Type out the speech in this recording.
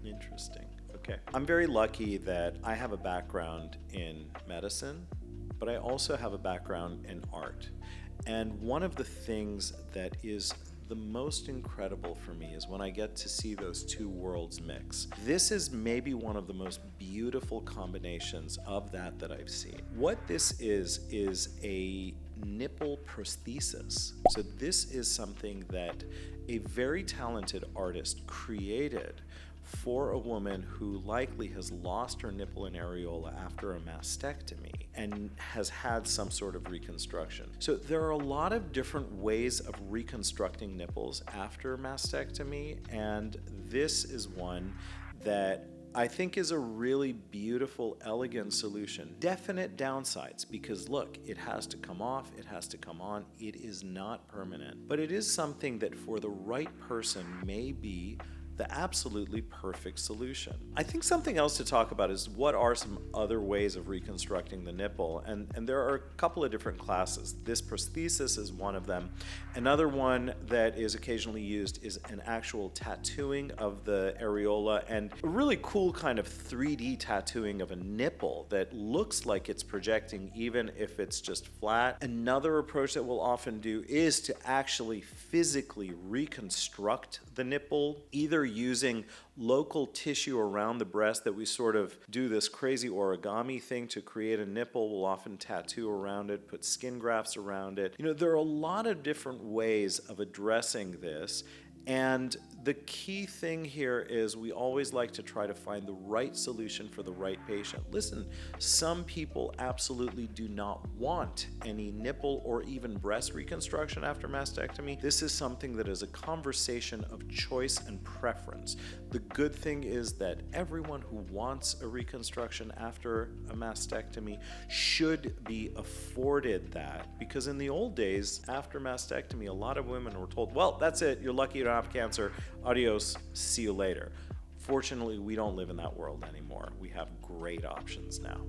Interesting. Okay. I'm very lucky that I have a background in medicine, but I also have a background in art. And one of the things that is the most incredible for me is when I get to see those two worlds mix. This is maybe one of the most beautiful combinations of that I've seen. What this is a nipple prosthesis. So this is something that a very talented artist created for a woman who likely has lost her nipple and areola after a mastectomy and has had some sort of reconstruction. So there are a lot of different ways of reconstructing nipples after mastectomy, and this is one that I think is a really beautiful, elegant solution. Definite downsides, because look, it has to come off, it has to come on, it is not permanent. But it is something that for the right person may be the absolutely perfect solution. I think something else to talk about is what are some other ways of reconstructing the nipple, and there are a couple of different classes. This prosthesis is one of them. Another one that is occasionally used is an actual tattooing of the areola, and a really cool kind of 3D tattooing of a nipple that looks like it's projecting even if it's just flat. Another approach that we'll often do is to actually physically reconstruct the nipple, either using local tissue around the breast that we sort of do this crazy origami thing to create a nipple. We'll often tattoo around it, put skin grafts around it. You know, there are a lot of different ways of addressing this. And the key thing here is we always like to try to find the right solution for the right patient. Listen, some people absolutely do not want any nipple or even breast reconstruction after mastectomy. This is something that is a conversation of choice and preference. The good thing is that everyone who wants a reconstruction after a mastectomy should be afforded that, because in the old days, after mastectomy, a lot of women were told, well, that's it, you're lucky you don't have cancer, adios, see you later. Fortunately, we don't live in that world anymore. We have great options now.